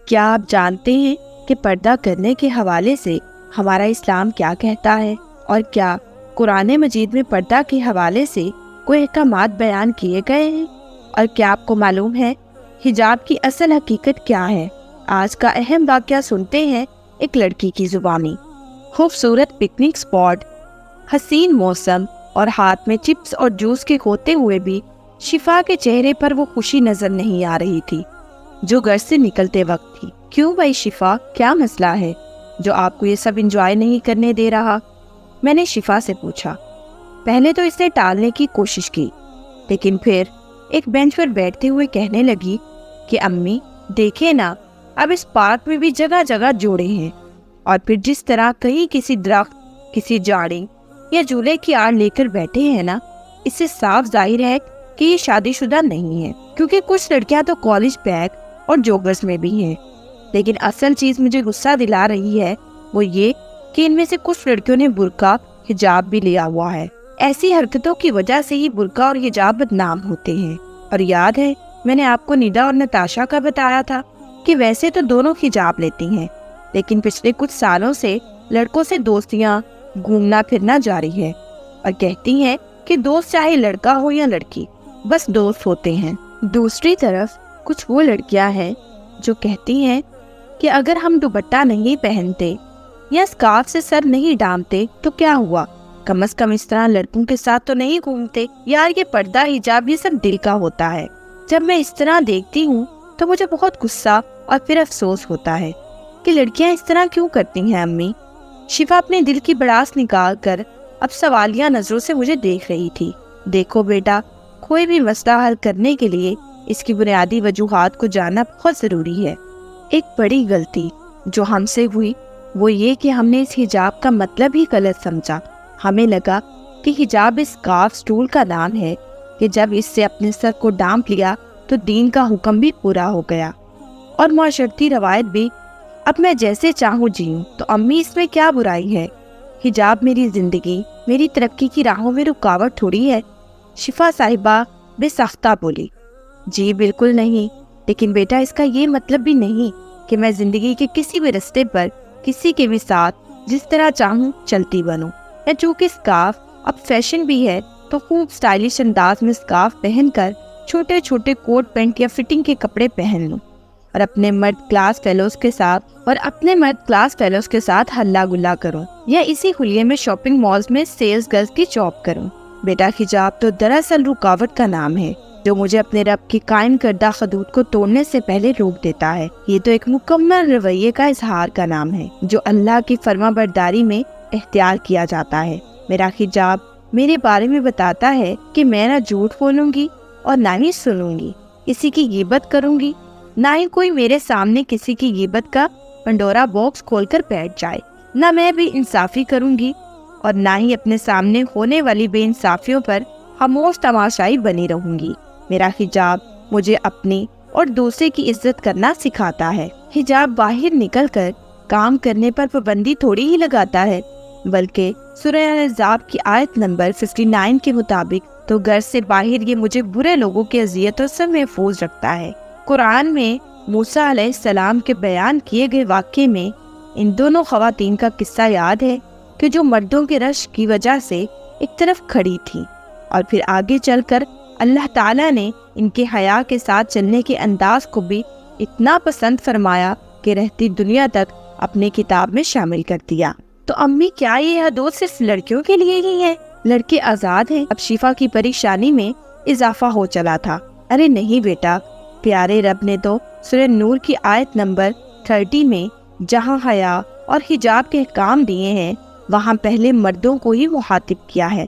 کیا آپ جانتے ہیں کہ پردہ کرنے کے حوالے سے ہمارا اسلام کیا کہتا ہے، اور کیا قرآن مجید میں پردہ کے حوالے سے کوئی احکامات بیان کیے گئے ہیں؟ اور کیا آپ کو معلوم ہے حجاب کی اصل حقیقت کیا ہے؟ آج کا اہم واقعہ سنتے ہیں ایک لڑکی کی زبانی۔ خوبصورت پکنک اسپاٹ، حسین موسم اور ہاتھ میں چپس اور جوس کے ہوتے ہوئے بھی شفا کے چہرے پر وہ خوشی نظر نہیں آ رہی تھی جو گھر سے نکلتے وقت تھی۔ کیوں بھائی شفا، کیا مسئلہ ہے جو آپ کو یہ سب انجوائے نہیں کرنے دے رہا؟ میں نے شفا سے پوچھا۔ پہلے تو اسے ٹالنے کی کوشش کی، لیکن پھر ایک بینچ پر بیٹھتے ہوئے کہنے لگی کہ امی دیکھیں نا، اب اس پارک میں بھی جگہ جگہ جوڑے ہیں، اور پھر جس طرح کہیں کسی درخت، کسی جھاڑی یا جھولے کی آڑ لے کر بیٹھے ہیں نا، اس سے صاف ظاہر ہے کہ یہ شادی شدہ نہیں ہے، کیونکہ کچھ لڑکیاں تو کالج بیگ اور جوگرز میں بھی ہیں۔ لیکن اصل چیز مجھے غصہ دلا رہی ہے وہ یہ کہ ان میں سے کچھ لڑکیوں نے برقع حجاب بھی لیا ہوا ہے۔ ایسی حرکتوں کی وجہ سے ہی برقع اور حجاب بدنام ہوتے ہیں۔ اور یاد ہے میں نے آپ کو ندا اور نتاشا کا بتایا تھا کہ ویسے تو دونوں حجاب لیتی ہیں، لیکن پچھلے کچھ سالوں سے لڑکوں سے دوستیاں، گھومنا پھرنا جاری ہے، اور کہتی ہیں کہ دوست چاہے لڑکا ہو یا لڑکی، بس دوست ہوتے ہیں۔ دوسری طرف کچھ وہ لڑکیاں ہیں جو کہتی ہیں کہ اگر ہم دوپٹہ نہیں پہنتے یا اسکارف سے سر نہیں ڈھانپتے تو کیا ہوا، کم از کم اس طرح لڑکوں کے ساتھ تو نہیں گھومتے۔ یار یہ پردہ حجاب یہ سب دل کا ہوتا ہے۔ جب میں اس طرح دیکھتی ہوں تو مجھے بہت غصہ اور پھر افسوس ہوتا ہے کہ لڑکیاں اس طرح کیوں کرتی ہیں۔ امی، شفا اپنے دل کی بڑاس نکال کر اب سوالیہ نظروں سے مجھے دیکھ رہی تھی۔ دیکھو بیٹا، کوئی بھی مسئلہ حل کرنے کے لیے اس کی بنیادی وجوہات کو جاننا بہت ضروری ہے۔ ایک بڑی غلطی جو ہم سے ہوئی وہ یہ کہ ہم نے اس حجاب کا مطلب ہی غلط سمجھا۔ ہمیں لگا کہ حجاب اس اسکارف اسٹول کا نام ہے کہ جب اس سے اپنے سر کو ڈھانپ لیا تو دین کا حکم بھی پورا ہو گیا اور معاشرتی روایت بھی۔ اب میں جیسے چاہوں جیوں تو امی اس میں کیا برائی ہے؟ حجاب میری زندگی، میری ترقی کی راہوں میں رکاوٹ تھوڑی ہے۔ شفا صاحبہ بے سختہ بولی۔ جی بالکل نہیں، لیکن بیٹا اس کا یہ مطلب بھی نہیں کہ میں زندگی کے کسی بھی رستے پر کسی کے بھی ساتھ جس طرح چاہوں چلتی بنوں۔ یا چونکہ اسکارف اب فیشن بھی ہے تو خوب سٹائلش انداز میں اسکارف پہن کر چھوٹے چھوٹے کوٹ پینٹ یا فٹنگ کے کپڑے پہن لوں اور اپنے مرد کلاس فیلوز کے ساتھ ہلا گلا کروں، یا اسی خلیے میں شاپنگ مالز میں سیلز گرلز کی جاب کروں۔ بیٹا حجاب تو دراصل رکاوٹ کا نام ہے جو مجھے اپنے رب کی قائم کردہ حدود کو توڑنے سے پہلے روک دیتا ہے۔ یہ تو ایک مکمل رویے کا اظہار کا نام ہے جو اللہ کی فرما برداری میں اختیار کیا جاتا ہے۔ میرا حجاب میرے بارے میں بتاتا ہے کہ میں نہ جھوٹ بولوں گی اور نہ ہی سنوں گی، کسی کی غیبت کروں گی، نہ ہی کوئی میرے سامنے کسی کی غیبت کا پنڈورا باکس کھول کر بیٹھ جائے، نہ میں بھی انصافی کروں گی اور نہ ہی اپنے سامنے ہونے والی بے انصافیوں پر خاموش تماشائی بنی رہوں گی۔ میرا حجاب مجھے اپنی اور دوسرے کی عزت کرنا سکھاتا ہے۔ حجاب باہر نکل کر کام کرنے پر پابندی تھوڑی ہی لگاتا ہے، بلکہ سورہ احزاب کی آیت نمبر 59 کے مطابق تو گھر سے باہر یہ مجھے برے لوگوں کی اذیتوں سے محفوظ رکھتا ہے۔ قرآن میں موسیٰ علیہ السلام کے بیان کیے گئے واقعے میں ان دونوں خواتین کا قصہ یاد ہے کہ جو مردوں کے رشک کی وجہ سے ایک طرف کھڑی تھی، اور پھر آگے چل کر اللہ تعالیٰ نے ان کے حیا کے ساتھ چلنے کے انداز کو بھی اتنا پسند فرمایا کہ رہتی دنیا تک اپنے کتاب میں شامل کر دیا۔ تو امی کیا یہ حدود صرف لڑکیوں کے لیے ہی ہے؟ لڑکے آزاد ہیں؟ اب شفا کی پریشانی میں اضافہ ہو چلا تھا۔ ارے نہیں بیٹا، پیارے رب نے تو سورہ نور کی آیت نمبر 30 میں جہاں حیا اور حجاب کے احکام دیے ہیں وہاں پہلے مردوں کو ہی مخاطب کیا ہے۔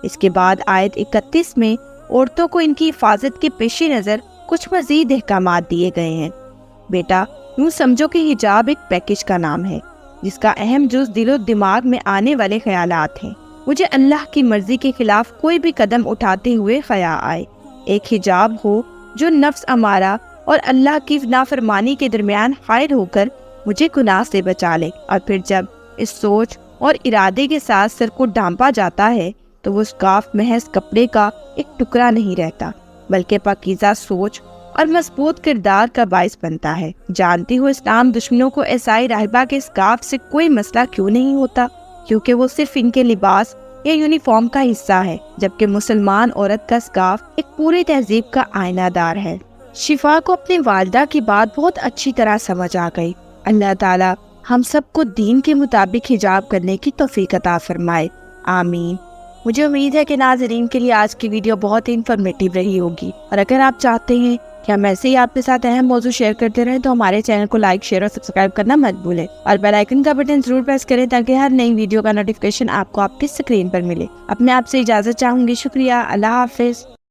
اس کے بعد آیت 31 میں عورتوں کو ان کی حفاظت کے پیش نظر کچھ مزید احکامات دیے گئے ہیں۔ بیٹا یوں سمجھو کہ حجاب ایک پیکج کا نام ہے جس کا اہم جز دل و دماغ میں آنے والے خیالات ہیں۔ مجھے اللہ کی مرضی کے خلاف کوئی بھی قدم اٹھاتے ہوئے خیا آئے۔ ایک حجاب ہو جو نفس امارہ اور اللہ کی نافرمانی کے درمیان حائل ہو کر مجھے گناہ سے بچا لے، اور پھر جب اس سوچ اور ارادے کے ساتھ سر کو ڈھانپا جاتا ہے تو وہ اسکارف محض کپڑے کا ایک ٹکڑا نہیں رہتا، بلکہ پاکیزہ سوچ اور مضبوط کردار کا باعث بنتا ہے۔ جانتی ہو اسلام دشمنوں کو عیسائی راہبہ کے اسکارف سے کوئی مسئلہ کیوں نہیں ہوتا؟ کیونکہ وہ صرف ان کے لباس یا یونیفارم کا حصہ ہے، جبکہ مسلمان عورت کا اسکارف ایک پوری تہذیب کا آئینہ دار ہے۔ شفا کو اپنی والدہ کی بات بہت اچھی طرح سمجھ آ گئی۔ اللہ تعالیٰ ہم سب کو دین کے مطابق حجاب کرنے کی توفیق عطا فرمائے، آمین۔ مجھے امید ہے کہ ناظرین کے لیے آج کی ویڈیو بہت ہی انفارمیٹو رہی ہوگی، اور اگر آپ چاہتے ہیں کہ ہم ایسے ہی آپ کے ساتھ اہم موضوع شیئر کرتے رہیں تو ہمارے چینل کو لائک، شیئر اور سبسکرائب کرنا مت بھولیں، اور بیل آئیکن کا بٹن ضرور پریس کریں تاکہ ہر نئی ویڈیو کا نوٹیفیکیشن آپ کو آپ کی اسکرین پر ملے۔ اب میں آپ سے اجازت چاہوں گی، شکریہ، اللہ حافظ۔